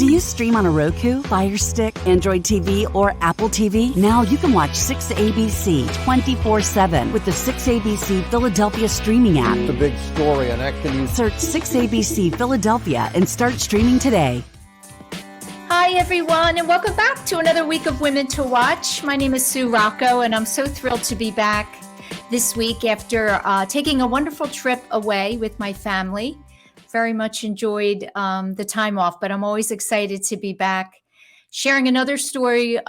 Do you stream on a Roku, Fire Stick, Android TV, or Apple TV? Now you can watch 6ABC 24/7 with the 6ABC Philadelphia streaming app. It's a big story on Action. Search 6ABC Philadelphia and start streaming today. Hi, everyone, and welcome back to another week of Women to Watch. My name is Sue Rocco, and I'm so thrilled to be back this week after taking a wonderful trip away with my family. Very much enjoyed the time off, but I'm always excited to be back sharing another story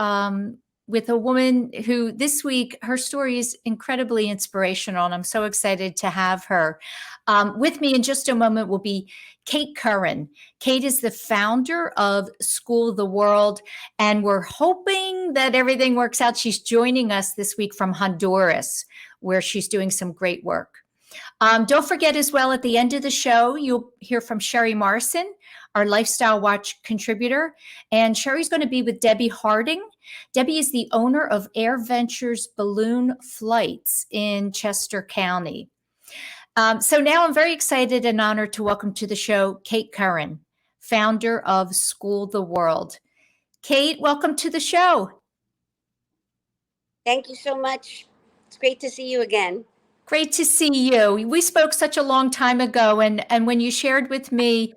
with a woman who this week, her story is incredibly inspirational, and I'm so excited to have her. With me in just a moment will be Kate Curran. Kate is the founder of School the World, and we're hoping that everything works out. She's joining us this week from Honduras, where she's doing some great work. Don't forget as well, at the end of the show, you'll hear from Sherry Morrison, our Lifestyle Watch contributor. And Sherry's going to be with Debbie Harding. Debbie is the owner of Air Ventures Balloon Flights in Chester County. So now I'm very excited and honored to welcome to the show Kate Curran, founder of School the World. Kate, welcome to the show. Thank you so much. It's great to see you again. Great to see you. We spoke such a long time ago, and when you shared with me,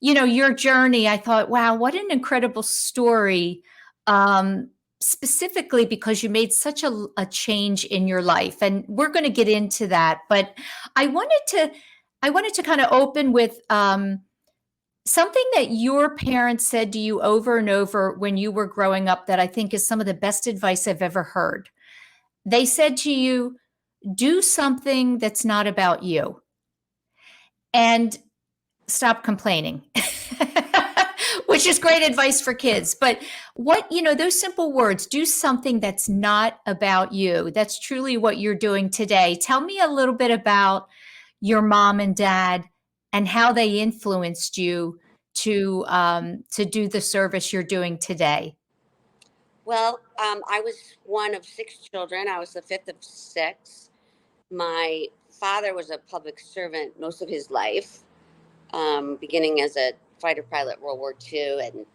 your journey, I thought, wow, what an incredible story. Specifically because you made such a change in your life, and we're going to get into that. But I wanted to kind of open with something that your parents said to you over and over when you were growing up that I think is some of the best advice I've ever heard. They said to you, do something that's not about you and stop complaining, which is great advice for kids. But those simple words, do something that's not about you. That's truly what you're doing today. Tell me a little bit about your mom and dad and how they influenced you to do the service you're doing today. Well, I was one of 6 children. I was the 5th of 6. My father was a public servant most of his life, beginning as a fighter pilot in World War II and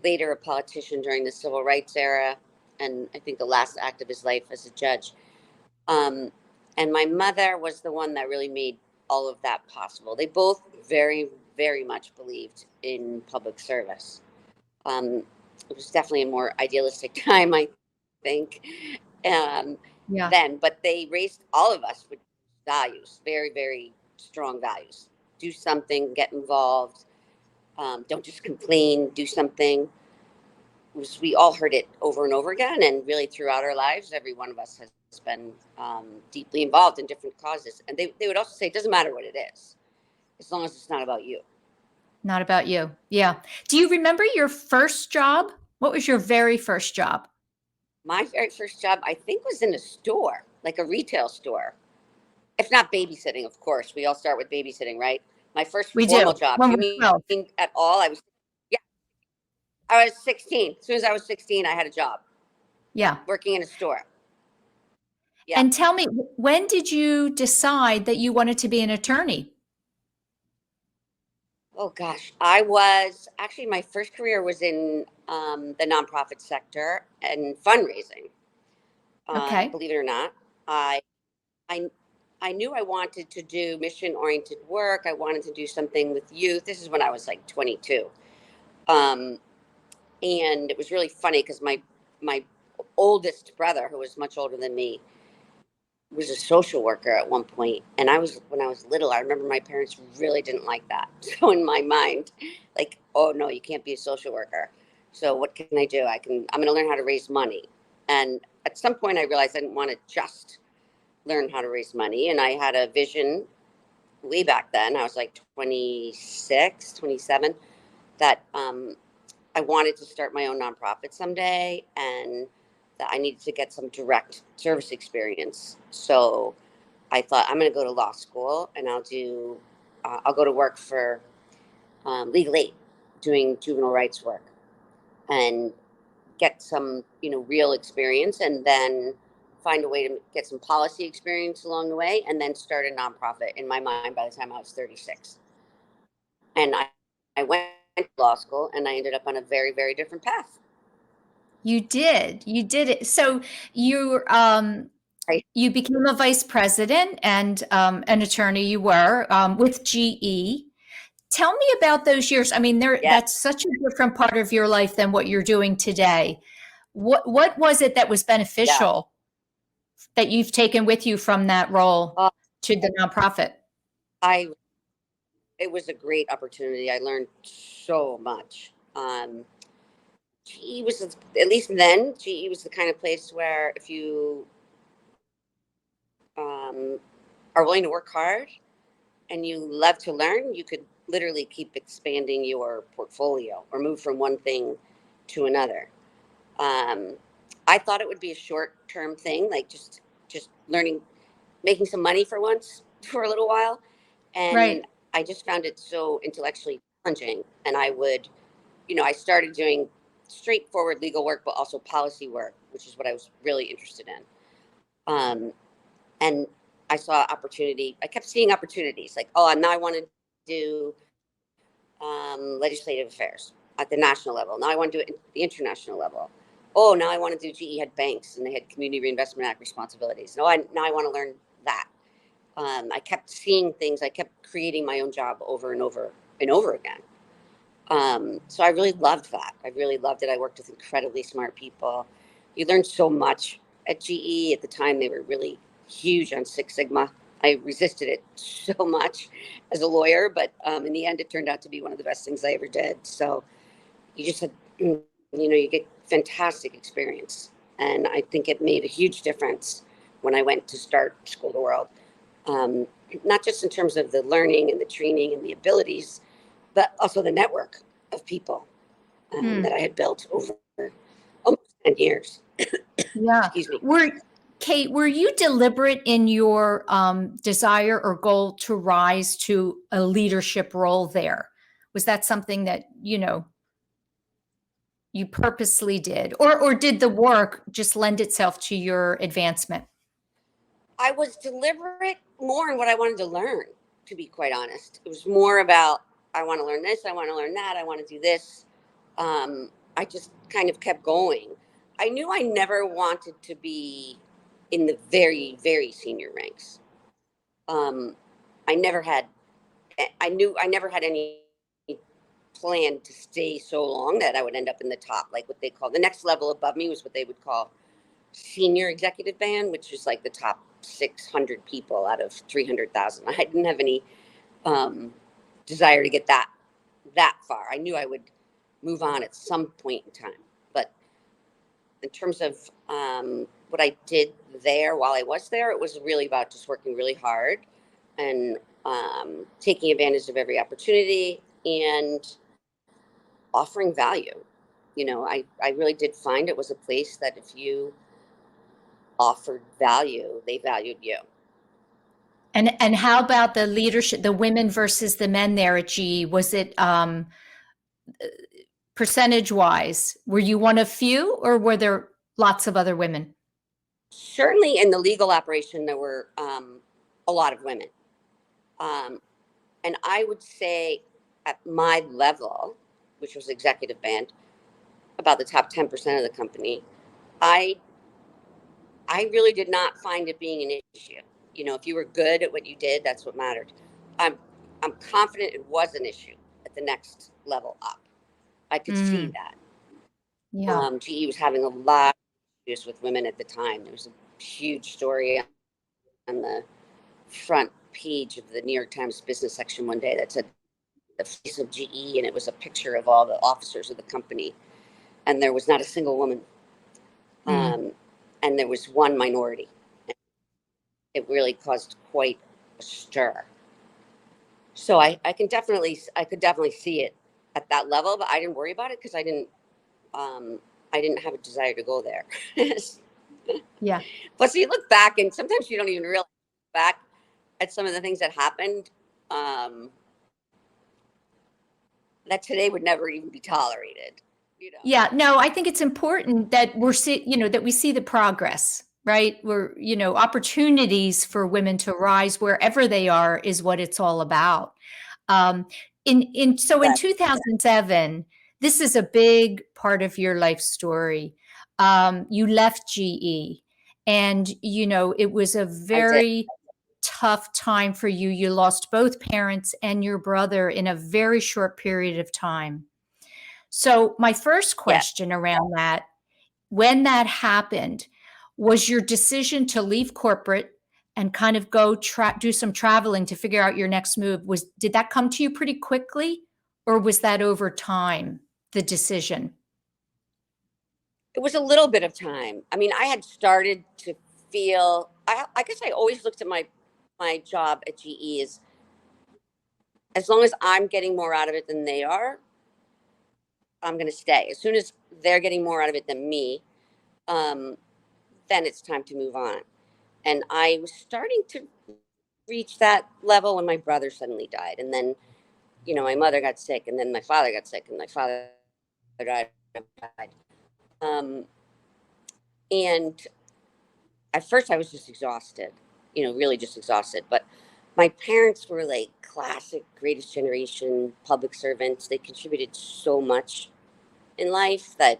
later a politician during the Civil Rights era, and I think the last act of his life as a judge. And my mother was the one that really made all of that possible. They both very, very much believed in public service. It was definitely a more idealistic time, I think. Then, but they raised all of us with values, very, very strong values. Do something, get involved. Don't just complain, do something. We all heard it over and over again. And really throughout our lives, every one of us has been deeply involved in different causes. And they would also say, it doesn't matter what it is, as long as it's not about you. Not about you. Yeah. Do you remember your first job? What was your very first job? My very first job, I think, was in a store, like a retail store. If not babysitting, of course. We all start with babysitting, right? My first formal job. When you mean at all? I was 16. As soon as I was 16, I had a job. Yeah. Working in a store. Yeah. And tell me, when did you decide that you wanted to be an attorney? Oh, gosh. My first career was in the nonprofit sector and fundraising. Okay. Believe it or not, I knew I wanted to do mission-oriented work. I wanted to do something with youth. This is when I was like 22. And it was really funny because my oldest brother, who was much older than me, was a social worker at one point. And when I was little, I remember my parents really didn't like that. So in my mind, like, oh no, you can't be a social worker. So what can I do? I'm going to learn how to raise money. And at some point I realized I didn't want to just learn how to raise money. And I had a vision way back then. I was like 26, 27, that I wanted to start my own nonprofit someday, and that I needed to get some direct service experience. So I thought, I'm going to go to law school, and I'll go to work for Legal Aid, doing juvenile rights work, and get some, real experience, and then find a way to get some policy experience along the way, and then start a nonprofit in my mind by the time I was 36. And I went to law school, and I ended up on a very, very different path. You did it. So you Right. you became a vice president and an attorney. You were with GE. Tell me about those years. I mean, Yeah. that's such a different part of your life than what you're doing today. What was it that was Yeah. beneficial that you've taken with you from that role Uh, to the nonprofit? it was a great opportunity. I learned so much. GE was, at least then, GE was the kind of place where if you are willing to work hard and you love to learn, you could literally keep expanding your portfolio or move from one thing to another. Um, I thought it would be a short-term thing, like just learning, making some money for once for a little while, and Right. I just found it so intellectually challenging. And I started doing straightforward legal work, but also policy work, which is what I was really interested in. And I saw opportunity. I kept seeing opportunities, like, oh, now I want to do legislative affairs at the national level. Now I want to do it at the international level. Oh, now I want to do. GE had banks and they had Community Reinvestment Act responsibilities. Now I want to learn that. I kept seeing things. I kept creating my own job over and over and over again. So I really loved that. I really loved it. I worked with incredibly smart people. You learned so much at GE. At the time, they were really huge on Six Sigma. I resisted it so much as a lawyer, but in the end, it turned out to be one of the best things I ever did. So you just had, you get fantastic experience. And I think it made a huge difference when I went to start School of the World. Not just in terms of the learning and the training and the abilities, but also the network of people that I had built over almost 10 years. Yeah. Excuse me. Kate, were you deliberate in your desire or goal to rise to a leadership role there? Was that something that, you purposely did? Or did the work just lend itself to your advancement? I was deliberate more in what I wanted to learn, to be quite honest. It was more about, I want to learn this, I want to learn that, I want to do this. I just kind of kept going. I knew I never wanted to be in the very, very senior ranks. Um, I never had, I knew I never had any plan to stay so long that I would end up in the top, like what they call the next level above me was what they would call senior executive band, which is like the top 600 people out of 300,000. I didn't have any desire to get that far. I knew I would move on at some point in time. But in terms of what I did there while I was there, it was really about just working really hard and taking advantage of every opportunity and offering value. I really did find it was a place that if you offered value, they valued you. And how about the leadership, the women versus the men there at GE? Was it percentage wise? Were you one of few, or were there lots of other women? Certainly in the legal operation, there were a lot of women. And I would say at my level, which was executive band, about the top 10% of the company, I really did not find it being an issue. If you were good at what you did, that's what mattered. I'm confident it was an issue at the next level up. I could see that. Yeah. GE was having a lot of issues with women at the time. There was a huge story on the front page of the New York Times business section one day that said the face of GE, and it was a picture of all the officers of the company, and there was not a single woman, and there was one minority. It really caused quite a stir. So I could definitely see it at that level, but I didn't worry about it because I didn't have a desire to go there. Yeah. But so you look back, and sometimes you don't even realize back at some of the things that happened that today would never even be tolerated. Yeah, no, I think it's important that that we see the progress, right? Opportunities for women to rise wherever they are is what it's all about. In so in But 2007, this is a big part of your life story. You left GE, and it was a I did. very tough time for you. You lost both parents and your brother in a very short period of time. So my first Yeah. question around that, when that happened, was your decision to leave corporate and kind of go do some traveling to figure out your next move? Did that come to you pretty quickly, or was that over time, the decision? It was a little bit of time. I mean, I had started to feel, I guess I always looked at my job at GE as long as I'm getting more out of it than they are, I'm going to stay. As soon as they're getting more out of it than me, um, then it's time to move on. And I was starting to reach that level when my brother suddenly died. And then, my mother got sick, and then my father got sick, and my father died. Um, and at first I was just exhausted, really just exhausted. But my parents were like classic greatest generation public servants. They contributed so much in life that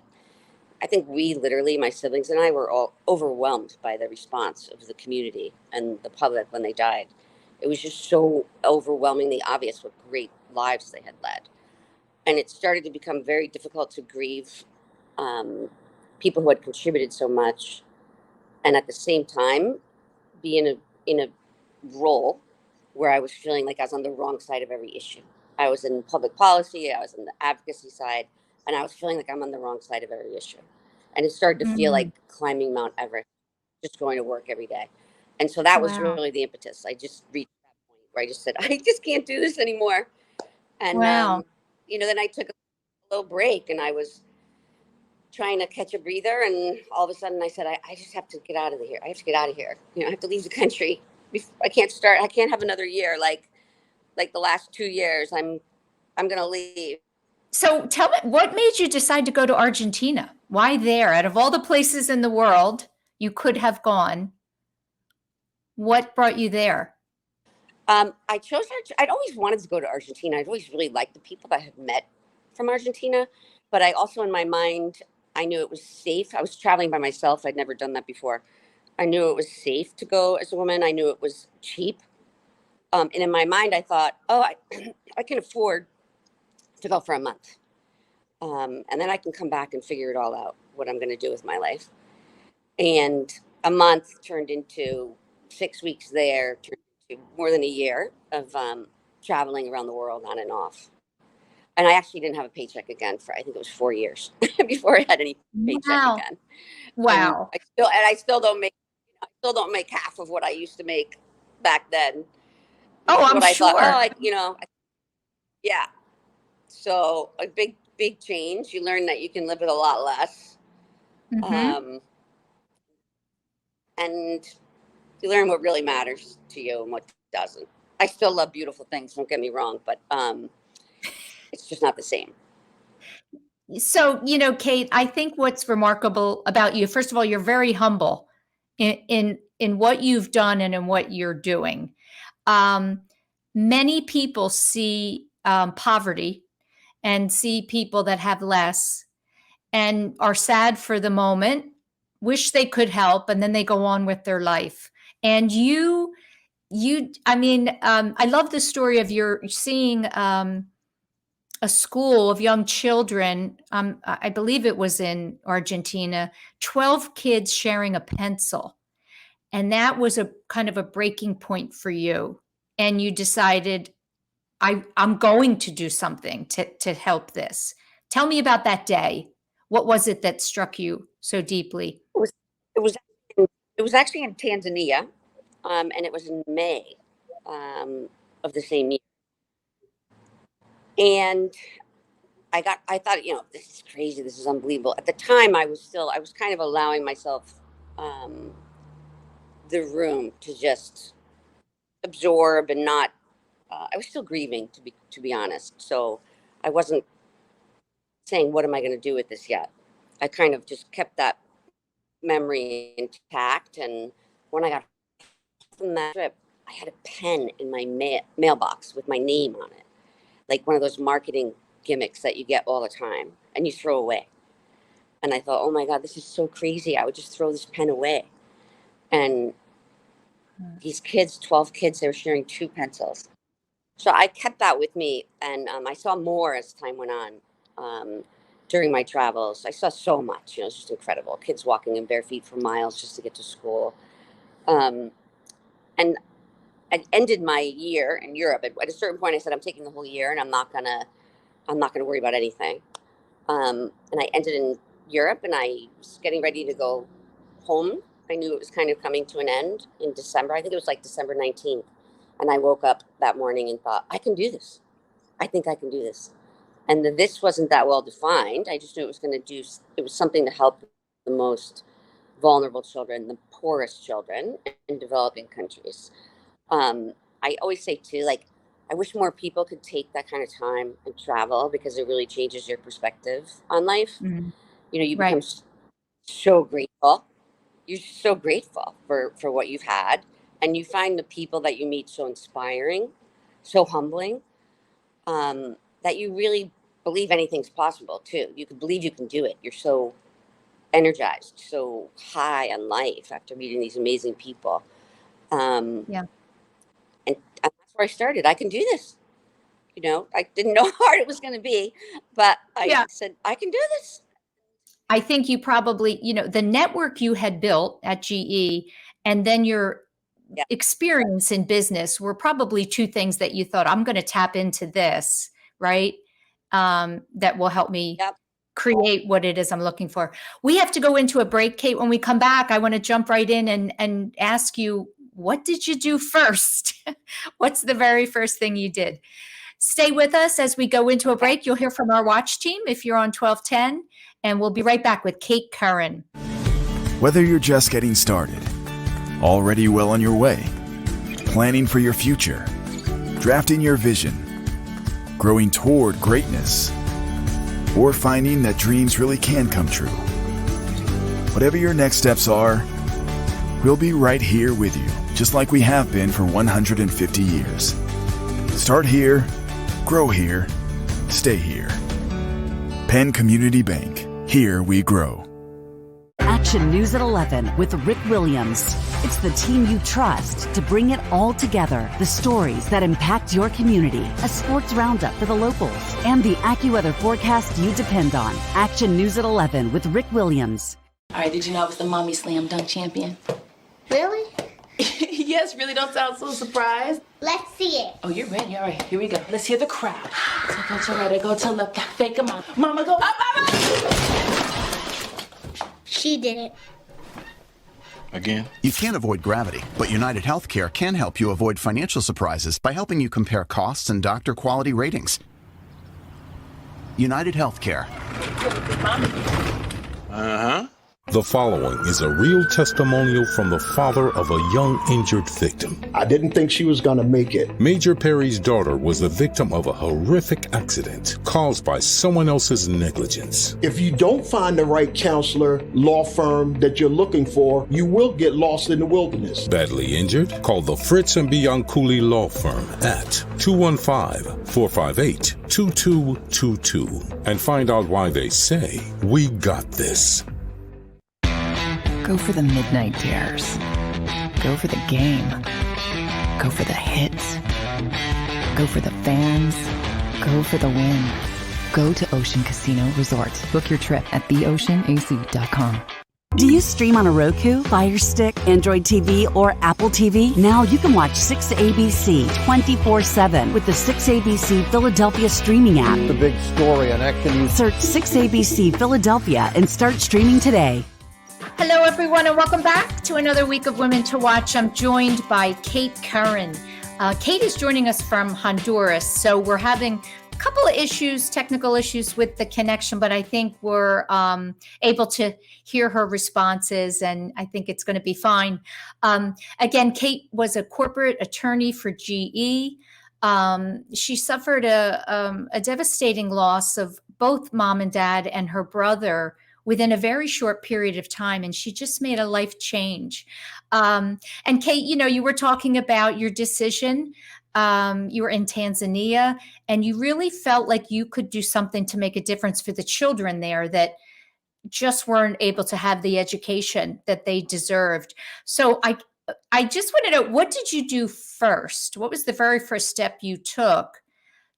I think we literally, my siblings and I, were all overwhelmed by the response of the community and the public when they died. It was just so overwhelmingly obvious what great lives they had led. And it started to become very difficult to grieve um, people who had contributed so much, and at the same time be in a role where I was feeling like I was on the wrong side of every issue. I was in public policy, I was in the advocacy side, and I was feeling like I'm on the wrong side of every issue. And it started to feel Mm, like climbing Mount Everest, just going to work every day. And so that was wow. really the impetus. I just reached that point where I just said, I just can't do this anymore. And Wow. then I took a little break, and I was trying to catch a breather, and all of a sudden I said, I just have to get out of here. I have to get out of here. I have to leave the country. I can't have another year like the last 2 years. I'm gonna leave. So tell me, what made you decide to go to Argentina? Why there? Out of all the places in the world you could have gone, what brought you there? I chose I'd always wanted to go to Argentina. I'd always really liked the people that I had met from Argentina, but I also, in my mind, I knew it was safe. I was traveling by myself. I'd never done that before. I knew it was safe to go as a woman. I knew it was cheap. And in my mind, I thought, oh, I can afford to go for a month. And then I can come back and figure it all out, what I'm going to do with my life. And a month turned into 6 weeks there, turned into more than a year of traveling around the world on and off. And I actually didn't have a paycheck again for, I think it was 4 years before I had any paycheck Wow. again. And Wow. I still don't make half of what I used to make back then, which Oh, is I'm what I thought. sure. Yeah. So a big change. You learn that you can live with a lot less. Mhm. Um, and you learn what really matters to you and what doesn't. I still love beautiful things, don't get me wrong, but it's just not the same. So, Kate, I think what's remarkable about you, first of all, you're very humble in what you've done and in what you're doing. Um, Many people see poverty and see people that have less and are sad for the moment, wish they could help, and then they go on with their life. And I mean, I love the story of your seeing a school of young children. I believe it was in Argentina, 12 kids sharing a pencil. And that was a kind of a breaking point for you. And you decided, I'm going to do something to help this. Tell me about that day. What was it that struck you so deeply? It was it was it was actually in Tanzania, and it was in May um, of the same year. And I thought, this is crazy. This is unbelievable. At the time, I was kind of allowing myself um, the room to just absorb and not. I was still grieving, to be honest. So I wasn't saying, "What am I going to do with this yet?" I kind of just kept that memory intact. And when I got from that trip, I had a pen in my mailbox with my name on it. like one of those marketing gimmicks that you get all the time and you throw away. And I thought, oh my God, this is so crazy. I would just throw this pen away. And these kids, 12 kids, they were sharing 2 pencils. So I kept that with me. And I saw more as time went on during my travels. I saw so much, it's just incredible. Kids walking in bare feet for miles just to get to school. And I ended my year in Europe. At a certain point, I said, I'm taking the whole year and I'm not gonna worry about anything. And I ended in Europe, and I was getting ready to go home. I knew it was kind of coming to an end in December. I think it was like December 19th. And I woke up that morning and thought, I can do this. I think I can do this. And this wasn't that well defined. I just knew it was something to help the most vulnerable children, the poorest children in developing countries. I always say too, like, I wish more people could take that kind of time and travel, because it really changes your perspective on life. Mhm. You Right. become so grateful. You're so grateful for what you've had, and you find the people that you meet so inspiring, so humbling, that you really believe anything's possible too. You can believe you can do it. You're so energized, so high on life after meeting these amazing people. Yeah. And that's where I started. I can do this. I didn't know how hard it was going to be, but I Yeah. said, I can do this. I think you probably, the network you had built at GE and then your Yeah. experience in business were probably 2 things that you thought, I'm going to tap into this, right? That will help me Yep. create what it is I'm looking for. We have to go into a break, Kate. When we come back, I want to jump right in and ask you, what did you do first? What's the very first thing you did? Stay with us as we go into a break. You'll hear from our watch team if you're on 1210, and we'll be right back with Kate Curran. Whether you're just getting started, already well on your way, planning for your future, drafting your vision, growing toward greatness, or finding that dreams really can come true. Whatever your next steps are, we'll be right here with you, just like we have been for 150 years. Start here, grow here, stay here. Penn Community Bank. Here we grow. Action News at 11 with Rick Williams. It's the team you trust to bring it all together. The stories that impact your community, a sports roundup for the locals, and the AccuWeather forecast you depend on. Action News at 11 with Rick Williams. All right, did you know I was the Mommy Slam Dunk Champion? Really? Yes, really, don't sound so surprised. Let's see it. Oh, you're ready. All right, here we go. Let's hear the crowd. So go to right, I go to left, fake a mom. Mama, go up, mama! She did it. Again? You can't avoid gravity, but United Healthcare can help you avoid financial surprises by helping you compare costs and doctor quality ratings. United Healthcare. Uh-huh. The following is a real testimonial from the father of a young injured victim. I didn't think she was going to make it. Major Perry's daughter was the victim of a horrific accident caused by someone else's negligence. If you don't find the right counselor, law firm that you're looking for, you will get lost in the wilderness. Badly injured? Call the Fritz and Bianculli Law Firm at 215-458-2222 and find out why they say, "We got this." Go for the midnight dares. Go for the game. Go for the hits. Go for the fans. Go for the win. Go to Ocean Casino Resort. Book your trip at theoceanac.com. Do you stream on a Roku, Fire Stick, Android TV, or Apple TV? Now you can watch 6ABC 24/7 with the 6ABC Philadelphia streaming app. The big story on Action News. Search 6ABC Philadelphia and start streaming today. Hello, everyone, and welcome back to another week of Women to Watch. I'm joined by Kate Curran. Kate is joining us from Honduras, so we're having a couple of issues, technical issues with the connection, but I think we're able to hear her responses, and I think it's going to be fine. Again, Kate was a corporate attorney for GE. She suffered a devastating loss of both mom and dad and her brother within a very short period of time. And she just made a life change. And Kate, you were talking about your decision You were in Tanzania, and you really felt like you could do something to make a difference for the children there that just weren't able to have the education that they deserved. So I just want to know, what did you do first? What was the very first step you took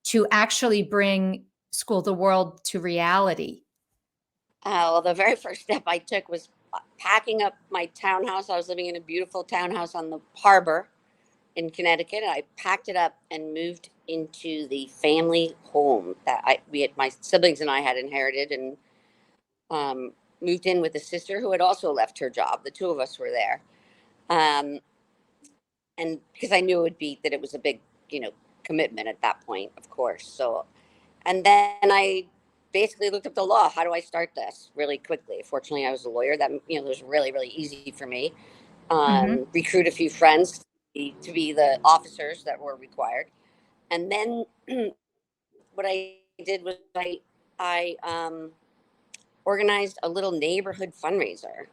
to actually bring School the World to reality? Well, the very first step I took was packing up my townhouse. I was living in a beautiful townhouse on the harbor in Connecticut. I packed it up and moved into the family home that my siblings and I had inherited, and moved in with a sister who had also left her job. The two of us were there. Um, and because I knew it was a big, commitment at that point, of course. So, and then I basically looked up the law. How do I start this really quickly? Fortunately, I was a lawyer. That, it was really, really easy for me. Recruit a few friends to be the officers that were required. And then what I did was I organized a little neighborhood fundraiser,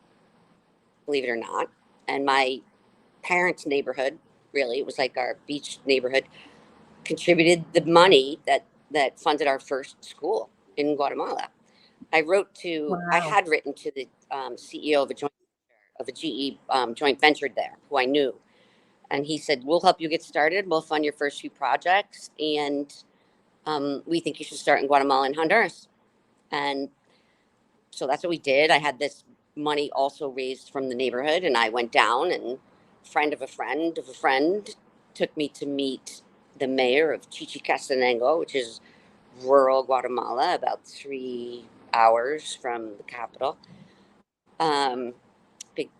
believe it or not. And my parents' neighborhood, really, it was like our beach neighborhood, contributed the money that funded our first school in Guatemala. I had written to the CEO of a GE joint venture there, who I knew, and he said, "We'll help you get started. We'll fund your first few projects, and we think you should start in Guatemala and Honduras." And so that's what we did. I had this money also raised from the neighborhood, and I went down, and a friend of a friend of a friend took me to meet the mayor of Chichicastenango, which is rural Guatemala, about 3 hours from the capital. Big,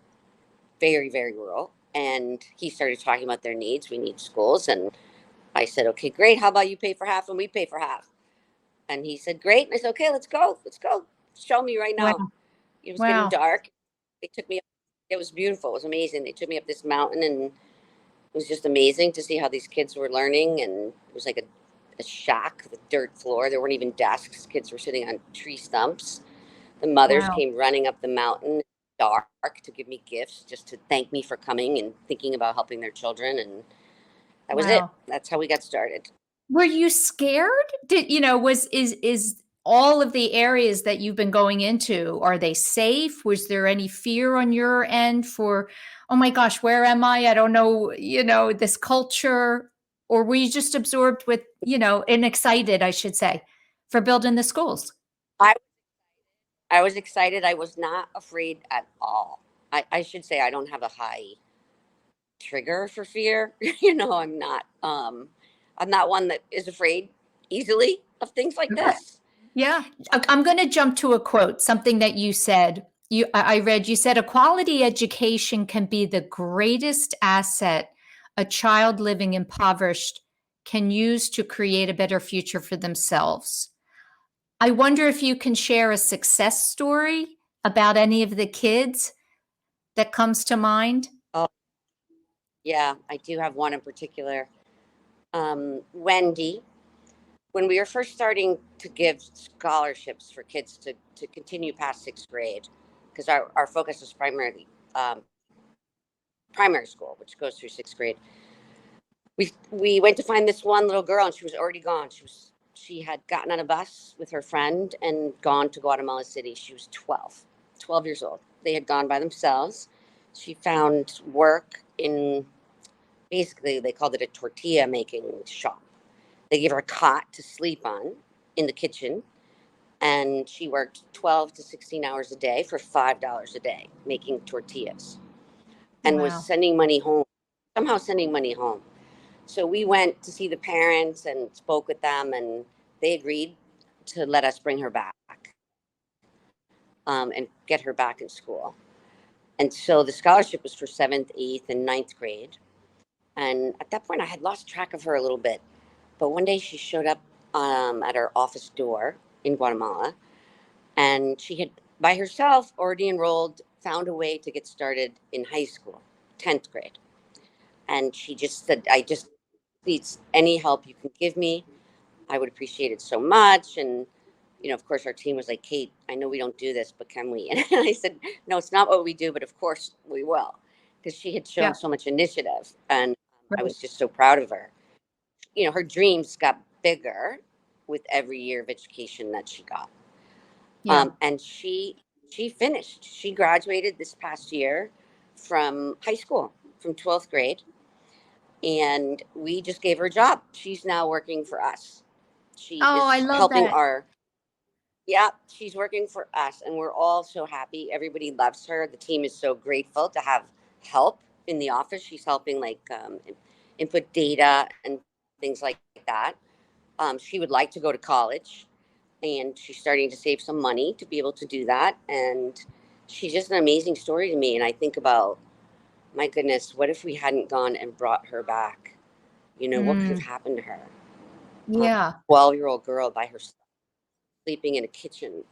very, very rural. And he started talking about their needs. We need schools. And I said, "Okay, great. How about you pay for half and we pay for half?" And he said, "Great." And I said, "Okay, let's go. Let's go. Show me right now." Wow. It was getting Wow. dark. They took me up. It was beautiful. It was amazing. They took me up this mountain, and it was just amazing to see how these kids were learning. And it was like a shack with dirt floor. There weren't even desks. Kids were sitting on tree stumps. The mothers Wow. came running up the mountain dark to give me gifts, just to thank me for coming and thinking about helping their children. And that was it. Wow. That's how we got started. Were you scared? Is all of the areas that you've been going into, are they safe? Was there any fear on your end for, oh my gosh, where am I? I don't know, this culture. Or were you just absorbed with, and excited, I should say, for building the schools? I I was excited. I was not afraid at all. I should say I don't have a high trigger for fear. I'm not one that is afraid easily of things like Okay. this. Yeah. I'm going to jump to a quote, something that you said. I read, you said, "A quality education can be the greatest asset a child living impoverished can use to create a better future for themselves." I wonder if you can share a success story about any of the kids that comes to mind. Oh, yeah, I do have one in particular. Wendy, when we were first starting to give scholarships for kids to continue past sixth grade, because our focus was primarily primary school, which goes through sixth grade. We went to find this one little girl, and she was already gone. She had gotten on a bus with her friend and gone to Guatemala City. She was 12 years old. They had gone by themselves. She found work in, basically they called it a tortilla making shop. They gave her a cot to sleep on in the kitchen, and she worked 12 to 16 hours a day for $5 a day making tortillas, and was Wow. sending money home, somehow sending money home. So we went to see the parents and spoke with them, and they agreed to let us bring her back, and get her back in school. And so the scholarship was for seventh, eighth, and ninth grade. And at that point, I had lost track of her a little bit. But one day she showed up at our office door in Guatemala, and she had, by herself, already enrolled, found a way to get started in high school, 10th grade. And she just said, "I just need any help you can give me. I would appreciate it so much." And, of course, our team was like, "Kate, I know we don't do this, but can we?" And I said, "No, it's not what we do, but of course we will." Because she had shown Yeah. so much initiative, and I Right. was just so proud of her. her dreams got bigger with every year of education that she got. Yeah. And she finished. She graduated this past year from high school, from 12th grade. And we just gave her a job. She's now working for us. She Oh, I is love helping that. she's working for us. And we're all so happy. Everybody loves her. The team is so grateful to have help in the office. She's helping input data and things like that. She would like to go to college, and she's starting to save some money to be able to do that. And she's just an amazing story to me. And I think about, my goodness, what if we hadn't gone and brought her back? What could have happened to her? Yeah. 12-year-old girl by herself, sleeping in a kitchen.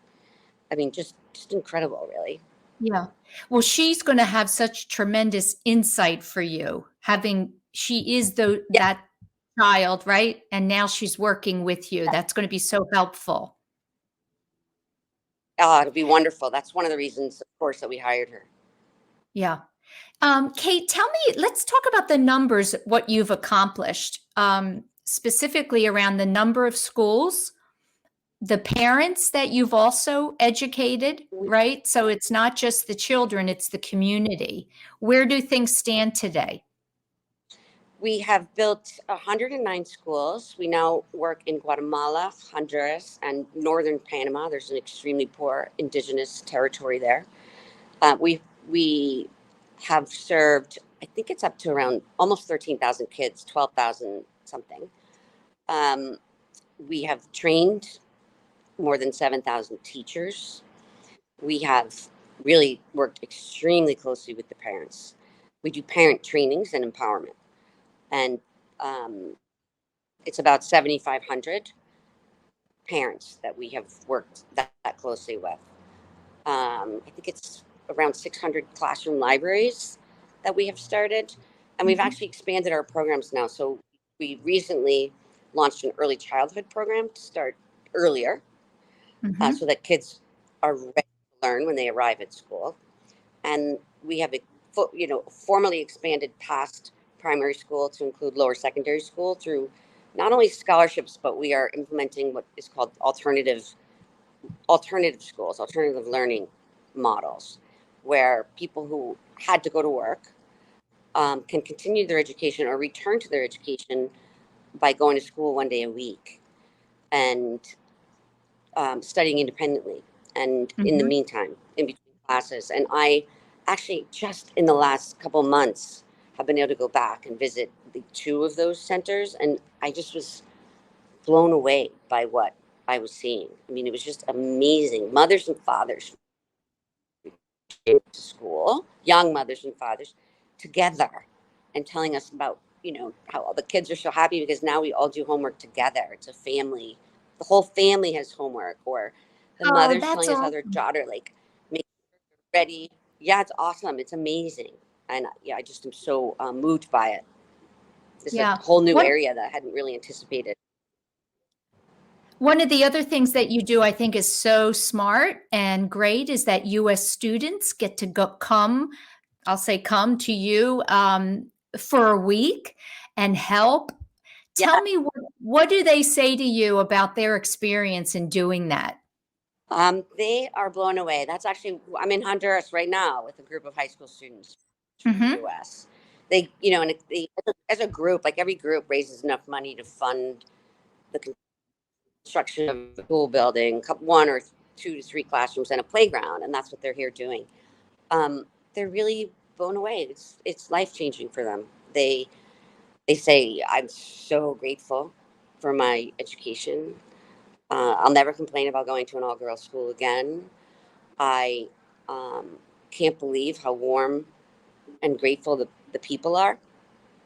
I mean, just incredible, really. Yeah. Well, she's going to have such tremendous insight for you, she is that child, right? And now she's working with you. That's going to be so helpful. It'll be wonderful. That's one of the reasons, of course, that we hired her. Yeah. Kate, let's talk about the numbers, what you've accomplished, specifically around the number of schools, the parents that you've also educated, right? So it's not just the children, it's the community. Where do things stand today? We have built 109 schools. We now work in Guatemala, Honduras, and northern Panama. There's an extremely poor indigenous territory there. We have served, I think it's up to around almost 13,000 kids, 12,000 something. We have trained more than 7,000 teachers. We have really worked extremely closely with the parents. We do parent trainings and empowerment. And it's about 7,500 parents that we have worked that closely with. I think it's around 600 classroom libraries that we have started. And we've actually expanded our programs now. So we recently launched an early childhood program to start earlier, so that kids are ready to learn when they arrive at school. And we have formally expanded past primary school to include lower secondary school through not only scholarships, but we are implementing what is called alternative schools, alternative learning models, where people who had to go to work can continue their education or return to their education by going to school one day a week and studying independently. And in the meantime, in between classes, and I actually just in the last couple of months have been able to go back and visit the two of those centers, and I just was blown away by what I was seeing. I mean, it was just amazing. Mothers and fathers to school, young mothers and fathers together, and telling us about, how all the kids are so happy because now we all do homework together. It's a family. The whole family has homework, or the mother's telling us how their daughter, make ready. Yeah, it's awesome. It's amazing. And I just am so moved by it. It's a whole new area that I hadn't really anticipated. One of the other things that you do, I think, is so smart and great is that U.S. students get to come to you for a week and help. Tell me, what do they say to you about their experience in doing that? They are blown away. That's actually, I'm in Honduras right now with a group of high school students from the U.S. They, and as a group, every group raises enough money to fund the construction of a school building, one or 2 to 3 classrooms and a playground, and that's what they're here doing. They're really blown away. It's life-changing for them. They say, I'm so grateful for my education. I'll never complain about going to an all-girls school again. I can't believe how warm and grateful the people are.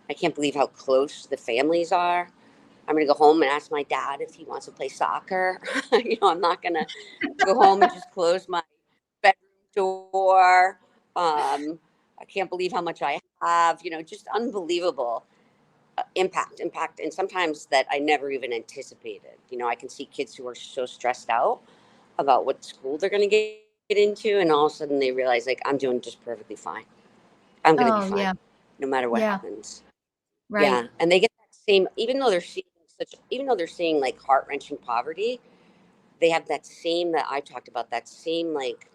I can't believe how close the families are. I'm going to go home and ask my dad if he wants to play soccer. I'm not going to go home and just close my bedroom door. I can't believe how much I have, just unbelievable impact. And sometimes that I never even anticipated. I can see kids who are so stressed out about what school they're going to get into. And all of a sudden they realize, I'm doing just perfectly fine. I'm going to be fine no matter what happens. Right. Yeah. And they get that same, even though they're seeing such, even though they're seeing like heart-wrenching poverty, they have that same, that I talked about, that same like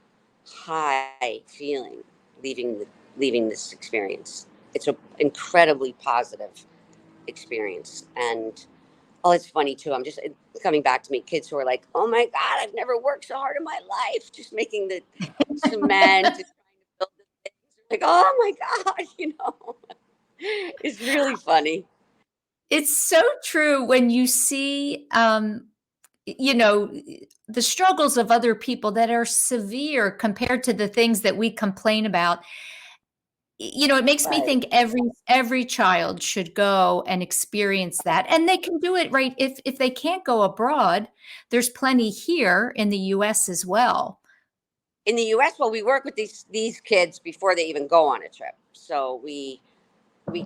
high feeling leaving this experience. It's an incredibly positive experience. And oh, it's funny too. I'm just coming back to me, kids who are like, oh my God, I've never worked so hard in my life, just making the cement and trying to build the things. Like, oh my God, it's really funny. It's so true when you see, you know, the struggles of other people that are severe compared to the things that we complain about. It makes me Right. think every child should go and experience that, and they can do it, right? If they can't go abroad, there's plenty here in the US as well. In the US, well, we work with these kids before they even go on a trip. So we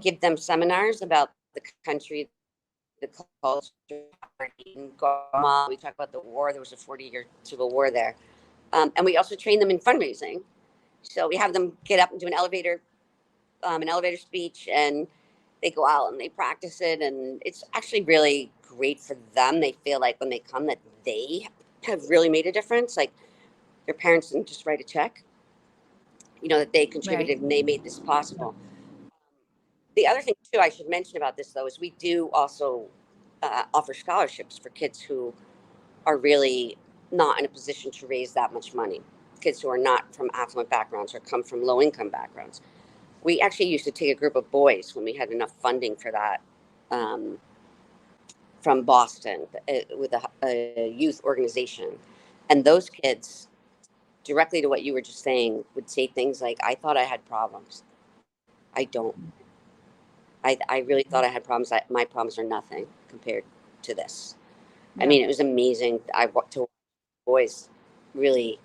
give them seminars about the country, the culture. In Guatemala, we talk about the war. There was a 40-year civil war there. And we also train them in fundraising. So we have them get up and do an elevator speech, and they go out and they practice it. And it's actually really great for them. They feel like when they come that they have really made a difference. Like their parents didn't just write a check, that they contributed Right. and they made this possible. The other thing too I should mention about this though is we do also offer scholarships for kids who are really not in a position to raise that much money. Kids who are not from affluent backgrounds or come from low income backgrounds. We actually used to take a group of boys when we had enough funding for that from Boston with a youth organization. And those kids, directly to what you were just saying, would say things like, I thought I had problems. I don't. I really thought I had problems. My problems are nothing compared to this. Yeah. I mean, it was amazing. I walked to boys, really,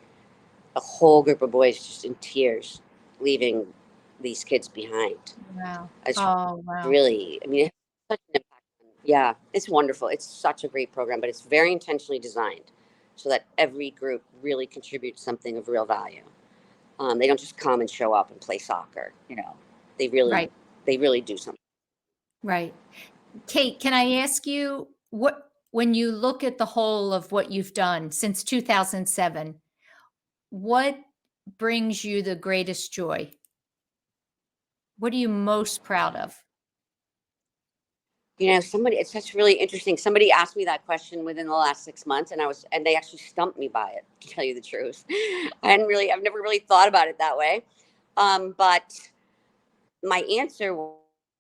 a whole group of boys just in tears, leaving these kids behind. Wow. It's Oh, wow. really, I mean, it has such an impact. Yeah, it's wonderful. It's such a great program, but it's very intentionally designed so that every group really contributes something of real value. They don't just come and show up and play soccer. They really, Right. they really do something. Right. Kate, can I ask you when you look at the whole of what you've done since 2007, what brings you the greatest joy? What are you most proud of? It's such really interesting. Somebody asked me that question within the last 6 months, and they actually stumped me by it, to tell you the truth. I've never really thought about it that way. But my answer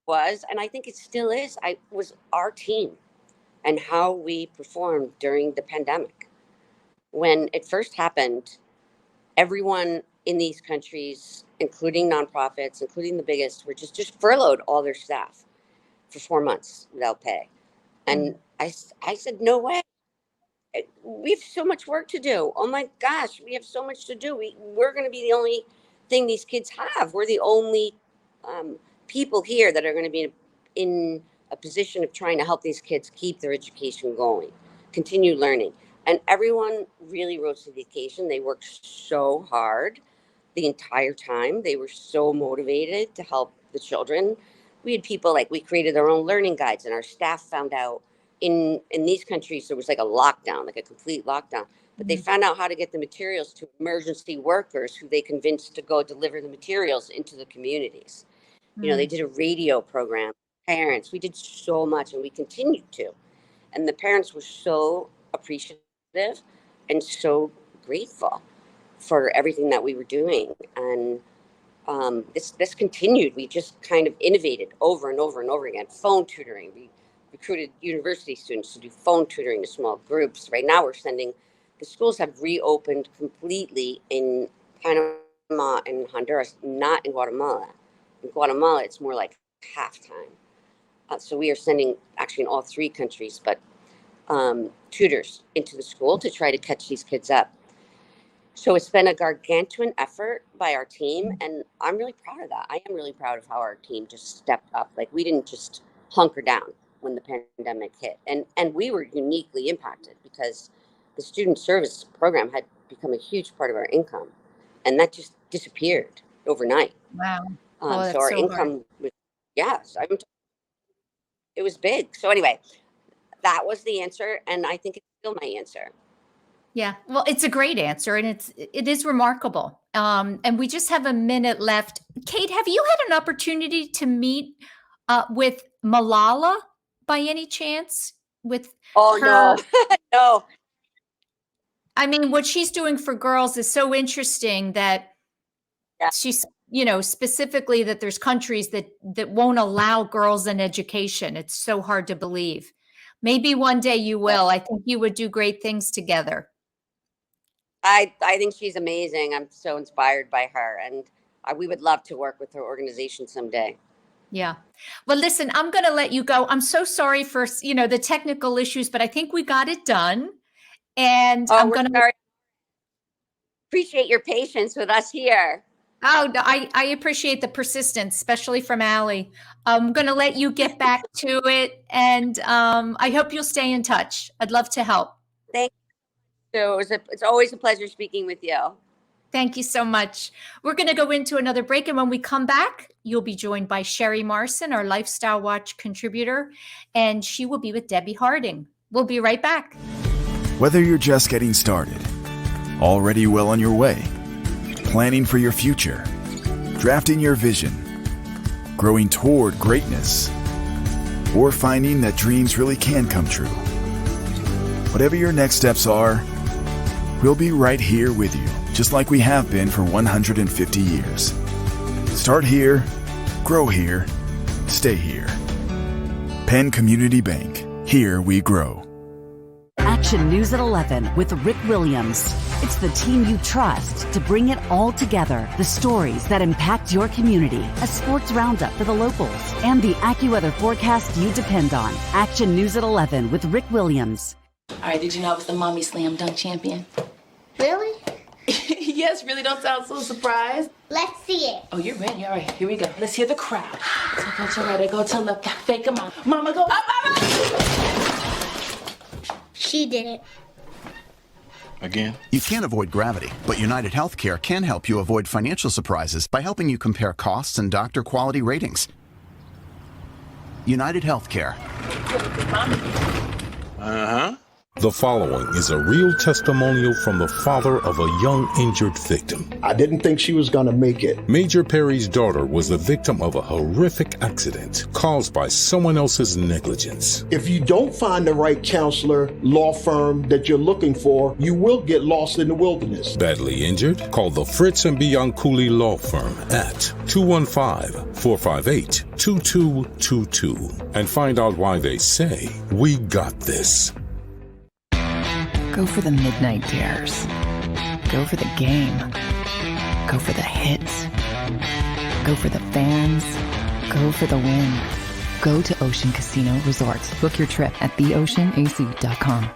was, and I think it still is, was our team and how we performed during the pandemic. When it first happened, everyone in these countries, including nonprofits, including the biggest, were just furloughed all their staff for 4 months without pay. And I said, no way. We have so much work to do. Oh my gosh, we have so much to do. We're going to be the only thing these kids have. We're the only people here that are going to be in a position of trying to help these kids keep their education going, continue learning. And everyone really rose to the occasion. They worked so hard the entire time. They were so motivated to help the children. We had people we created our own learning guides, and our staff found out in these countries there was like a lockdown, like a complete lockdown. But they found out how to get the materials to emergency workers who they convinced to go deliver the materials into the communities. They did a radio program, parents. We did so much, and we continued to. And the parents were so appreciative and so grateful for everything that we were doing. And this continued. We just kind of innovated over and over and over again. Phone tutoring. We recruited university students to do phone tutoring to small groups. Right now, the schools have reopened completely in Panama and Honduras, not in Guatemala. In Guatemala, it's more like halftime. So we are sending, actually in all three countries, but tutors into the school to try to catch these kids up. So it's been a gargantuan effort by our team, and I'm really proud of that. I am really proud of how our team just stepped up. We didn't just hunker down when the pandemic hit. And we were uniquely impacted because the student service program had become a huge part of our income, and that just disappeared overnight. Wow. So that's our so hard. income was, yes, it was big. So anyway, that was the answer, and I think it's still my answer. Yeah, well, it's a great answer, and it is remarkable. And we just have a minute left. Kate, have you had an opportunity to meet with Malala by any chance? With Oh her, no, no. I mean, what she's doing for girls is so interesting that Yeah. she's, specifically that there's countries that won't allow girls an education. It's so hard to believe. Maybe one day you will. I think you would do great things together. I think she's amazing. I'm so inspired by her, and we would love to work with her organization someday. Yeah. Well, listen, I'm going to let you go. I'm so sorry for, the technical issues, but I think we got it done. And I'm going to appreciate your patience with us here. Oh, no, I appreciate the persistence, especially from Allie. I'm going to let you get back to it. And I hope you'll stay in touch. I'd love to help. Thank you. So it's always a pleasure speaking with you. Thank you so much. We're going to go into another break. And when we come back, you'll be joined by Sherry Marson, our Lifestyle Watch contributor, and she will be with Debbie Harding. We'll be right back. Whether you're just getting started, already well on your way, planning for your future, drafting your vision, growing toward greatness, or finding that dreams really can come true. Whatever your next steps are, we'll be right here with you, just like we have been for 150 years. Start here, grow here, stay here. Penn Community Bank. Here we grow. Action News at 11 with Rick Williams. It's the team you trust to bring it all together. The stories that impact your community, a sports roundup for the locals, and the AccuWeather forecast you depend on. Action News at 11 with Rick Williams. All right, did you know I was the mommy slam dunk champion? Really? Yes, really don't sound so surprised. Let's see it. Oh, you're ready. All right, here we go. Let's hear the crowd. So go to right, go to left, fake 'em out. Mama, go up, mama! She did it. Again? You can't avoid gravity, but United Healthcare can help you avoid financial surprises by helping you compare costs and doctor quality ratings. United Healthcare. Uh-huh. The following is a real testimonial from the father of a young injured victim. I didn't think she was going to make it. Major Perry's daughter was the victim of a horrific accident caused by someone else's negligence. If you don't find the right counselor, law firm that you're looking for, you will get lost in the wilderness. Badly injured? Call the Fritz and Bianculli Law Firm at 215-458-2222 and find out why they say, "We got this." Go for the midnight dares. Go for the game. Go for the hits. Go for the fans. Go for the win. Go to Ocean Casino Resort. Book your trip at theoceanac.com.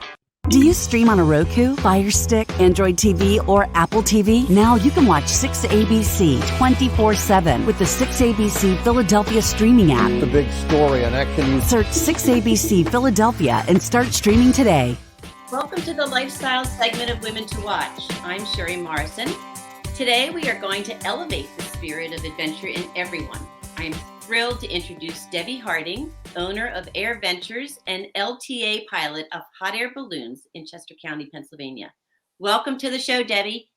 Do you stream on a Roku, Fire Stick, Android TV, or Apple TV? Now you can watch 6ABC 24/7 with the 6ABC Philadelphia streaming app. The big story on Action News. Search 6ABC Philadelphia and start streaming today. Welcome to the lifestyle segment of Women to Watch. I'm Sherry Morrison. Today we are going to elevate the spirit of adventure in everyone. I am thrilled to introduce Debbie Harding, owner of Air Ventures and LTA pilot of hot air balloons in Chester County, Pennsylvania. Welcome to the show, Debbie.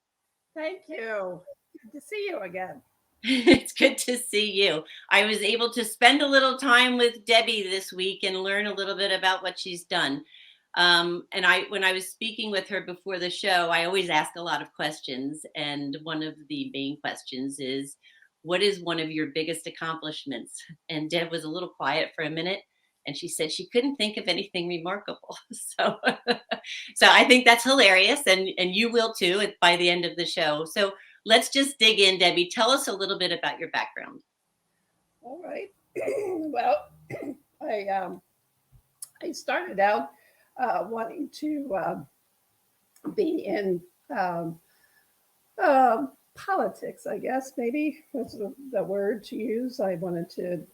Thank you. Good to see you again. It's good to see you. I was able to spend a little time with Debbie this week and learn a little bit about what she's done. When I was speaking with her before the show, I always ask a lot of questions. And one of the main questions is, what is one of your biggest accomplishments? And Deb was a little quiet for a minute. And she said she couldn't think of anything remarkable. So I think that's hilarious. And you will too by the end of the show. So let's just dig in, Debbie. Tell us a little bit about your background. All right. Well, I started out wanting to be in politics, I guess, maybe was the word to use. I wanted to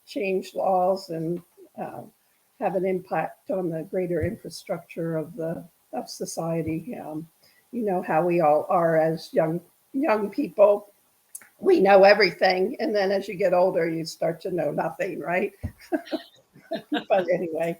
change laws and have an impact on the greater infrastructure of society. You know how we all are as young people. We know everything, and then as you get older, you start to know nothing, right? But anyway.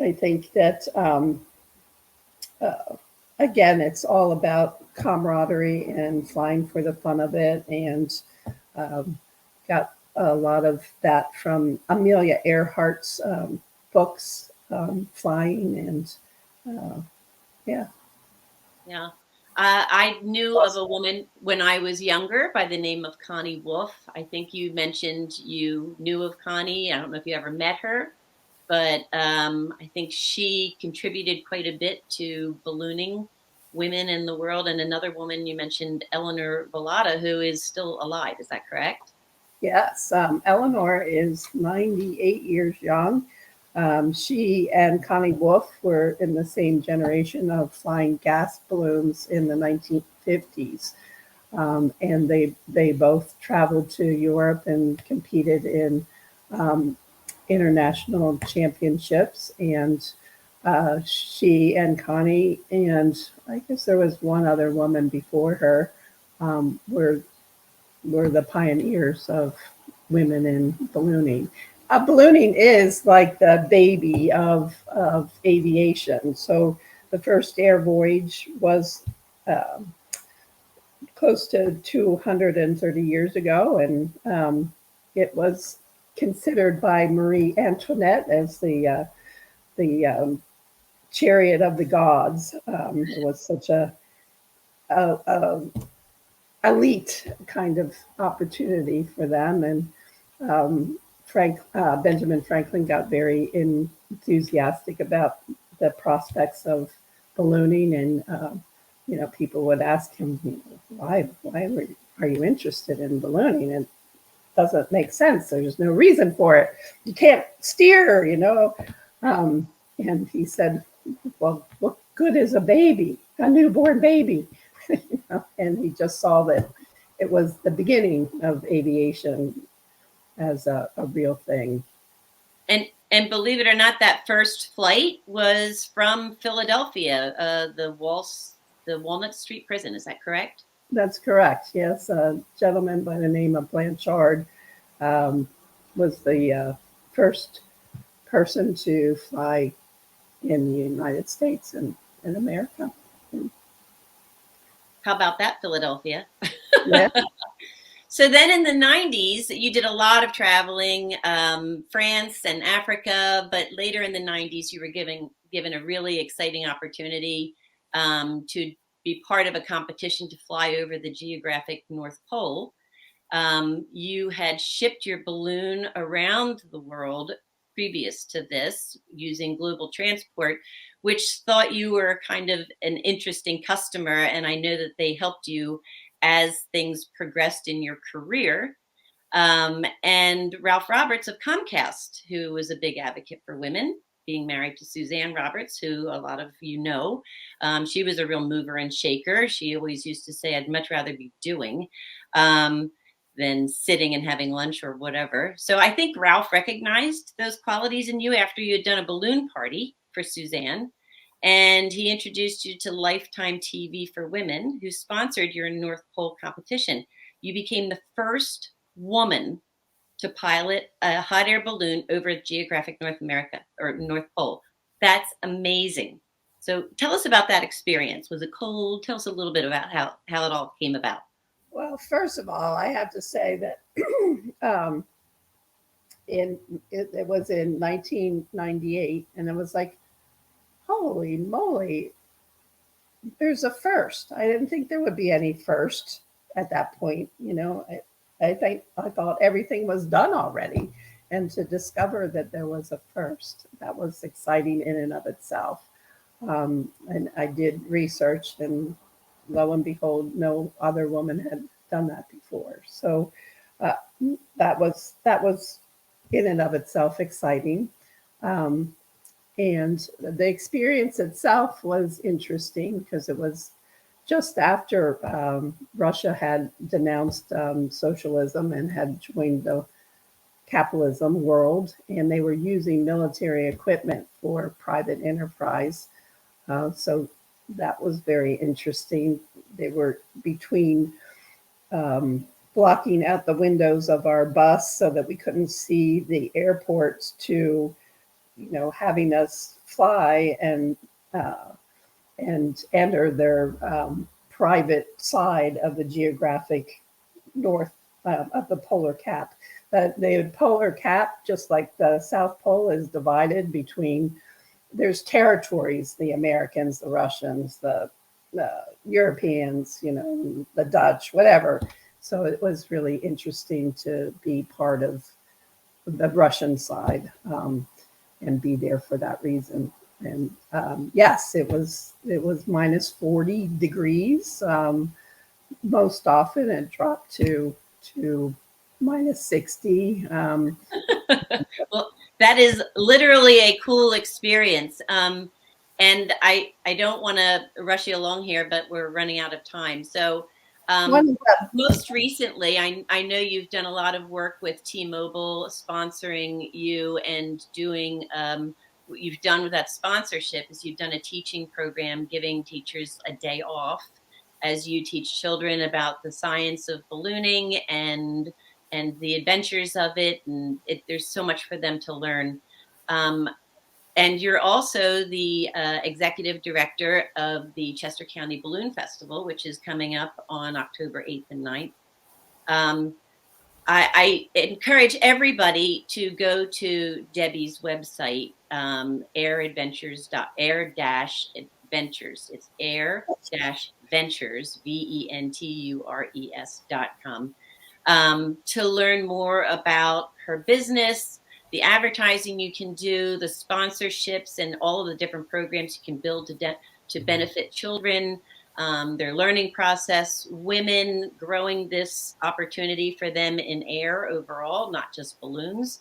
I think that, again, it's all about camaraderie and flying for the fun of it. And got a lot of that from Amelia Earhart's books, flying. And yeah. Yeah. I knew of a woman when I was younger by the name of Connie Wolf. I think you mentioned you knew of Connie. I don't know if you ever met her, but I think she contributed quite a bit to ballooning women in the world. And another woman you mentioned, Eleanor Balata, who is still alive. Is that correct? Yes, Eleanor is 98 years young. She and Connie Wolf were in the same generation of flying gas balloons in the 1950s. And they both traveled to Europe and competed in international championships. And she and Connie, and I guess there was one other woman before her, were the pioneers of women in ballooning. Ballooning is like the baby of aviation. So the first air voyage was close to 230 years ago, and it was considered by Marie Antoinette as the chariot of the gods. It was such a elite kind of opportunity for them. And Benjamin Franklin got very enthusiastic about the prospects of ballooning. And people would ask him, why are you interested in ballooning? And it doesn't make sense. There's no reason for it. You can't steer, and he said, well, what good is a baby, a newborn baby? And he just saw that it was the beginning of aviation as a real thing. And believe it or not, that first flight was from Philadelphia, the Walnut Street prison. Is that correct? That's correct. Yes, a gentleman by the name of Blanchard was the first person to fly in the United States and in America. How about that, Philadelphia? Yeah. So then in the 90s, you did a lot of traveling, France and Africa, but later in the 90s, you were given a really exciting opportunity to be part of a competition to fly over the geographic North Pole. You had shipped your balloon around the world previous to this using global transport, which thought you were kind of an interesting customer. And I know that they helped you as things progressed in your career. And Ralph Roberts of Comcast, who was a big advocate for women, being married to Suzanne Roberts, who a lot of you know. She was a real mover and shaker. She always used to say, I'd much rather be doing than sitting and having lunch or whatever. So I think Ralph recognized those qualities in you after you had done a balloon party for Suzanne. And he introduced you to Lifetime TV for Women, who sponsored your North Pole competition. You became the first woman to pilot a hot air balloon over geographic North America or North Pole. That's amazing. So tell us about that experience. Was it cold? Tell us a little bit about how it all came about. Well, first of all, I have to say that it was in 1998, and it was like, holy moly, there's a first. I didn't think there would be any first at that point. I thought everything was done already. And to discover that there was a first, that was exciting in and of itself. And I did research, and lo and behold, no other woman had done that before. So that was in and of itself exciting. And the experience itself was interesting because it was just after Russia had denounced socialism and had joined the capitalism world, and they were using military equipment for private enterprise. So that was very interesting. They were between blocking out the windows of our bus so that we couldn't see the airports to having us fly and enter their private side of the geographic north of the polar cap. The polar cap, just like the South Pole, is divided between, there's territories, the Americans, the Russians, the Europeans, the Dutch, whatever. So it was really interesting to be part of the Russian side and be there for that reason. And yes, it was minus 40 degrees. Most often it dropped to minus 60. Well, that is literally a cool experience. And I don't want to rush you along here, but we're running out of time. So most recently, I know you've done a lot of work with T-Mobile sponsoring you and doing what you've done with that sponsorship is you've done a teaching program giving teachers a day off as you teach children about the science of ballooning and the adventures of it. And there's so much for them to learn. And you're also the executive director of the Chester County Balloon Festival, which is coming up on October 8th and 9th. I encourage everybody to go to Debbie's website, air-adventures. It's air-ventures, VENTURES.com, to learn more about her business, the advertising you can do, the sponsorships, and all of the different programs you can build to benefit children, their learning process, women, growing this opportunity for them in air overall, not just balloons.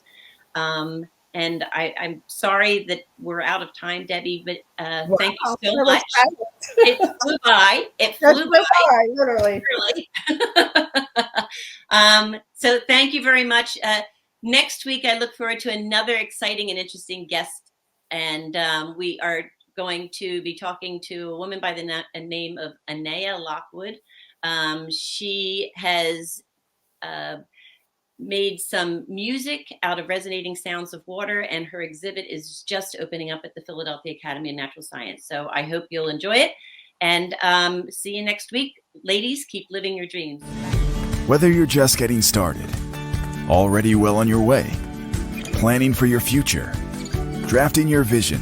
And I'm sorry that we're out of time, Debbie, but thank you so much. It flew by. It flew by, literally. So thank you very much. Next week, I look forward to another exciting and interesting guest. And we are going to be talking to a woman by the name of Anaya Lockwood. She has made some music out of resonating sounds of water, and her exhibit is just opening up at the Philadelphia Academy of Natural Science. So I hope you'll enjoy it. And see you next week. Ladies, keep living your dreams. Whether you're just getting started, already well on your way, planning for your future, drafting your vision,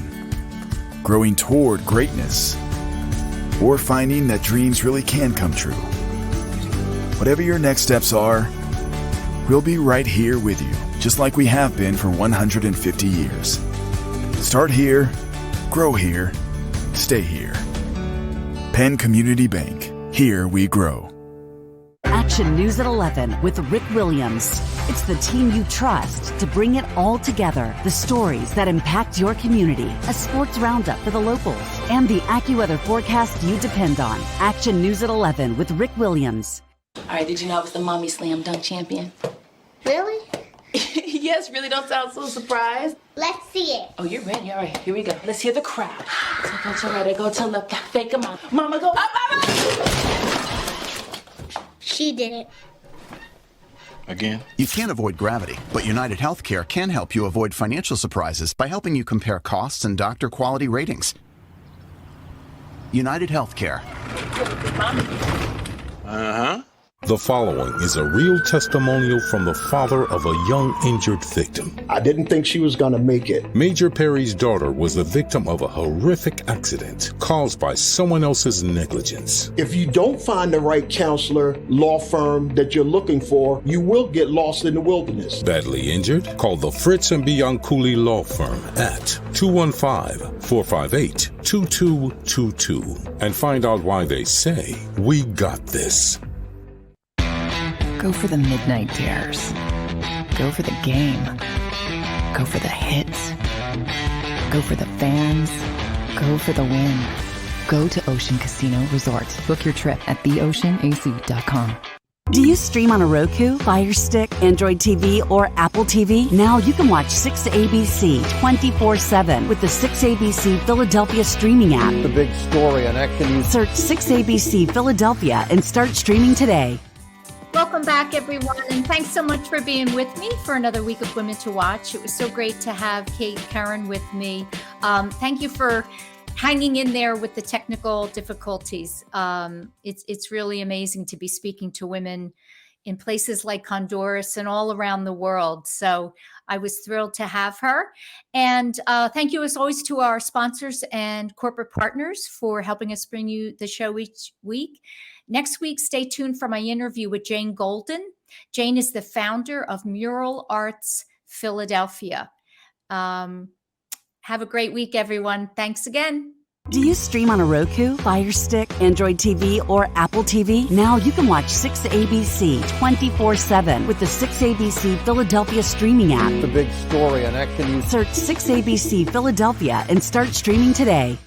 growing toward greatness, or finding that dreams really can come true. Whatever your next steps are, we'll be right here with you, just like we have been for 150 years. Start here, grow here, stay here. Penn Community Bank. Here we grow. Action News at 11 with Rick Williams. It's the team you trust to bring it all together. The stories that impact your community, a sports roundup for the locals, and the AccuWeather forecast you depend on. Action News at 11 with Rick Williams. All right, did you know I was the mommy slam dunk champion? Really? Yes, really don't sound so surprised. Let's see it. Oh, you're ready. All right, here we go. Let's hear the crowd. So go to right, I go to left, fake a mom. Mama, go up, mama! She did it. Again? You can't avoid gravity, but United Healthcare can help you avoid financial surprises by helping you compare costs and doctor quality ratings. United Healthcare. Uh-huh. The following is a real testimonial from the father of a young injured victim. I didn't think she was going to make it. Major Perry's daughter was the victim of a horrific accident caused by someone else's negligence. If you don't find the right counselor, law firm that you're looking for, you will get lost in the wilderness. Badly injured? Call the Fritz and Bianculli Law Firm at 215-458-2222 and find out why they say, "We got this." Go for the midnight dares. Go for the game. Go for the hits. Go for the fans. Go for the win. Go to Ocean Casino Resort. Book your trip at theoceanac.com. Do you stream on a Roku, Fire Stick, Android TV, or Apple TV? Now you can watch 6ABC 24/7 with the 6ABC Philadelphia streaming app. The big story on Action News. Search 6ABC Philadelphia and start streaming today. Welcome back, everyone, and thanks so much for being with me for another week of Women to Watch. It was so great to have Kate Curran with me. Thank you for hanging in there with the technical difficulties. It's really amazing to be speaking to women in places like Honduras and all around the world. So I was thrilled to have her. And thank you, as always, to our sponsors and corporate partners for helping us bring you the show each week. Next week, stay tuned for my interview with Jane Golden. Jane is the founder of Mural Arts Philadelphia. Have a great week, everyone. Thanks again. Do you stream on a Roku, Fire Stick, Android TV, or Apple TV? Now you can watch 6ABC 24/7 with the 6ABC Philadelphia streaming app. The big story on Action News. Search 6ABC Philadelphia and start streaming today.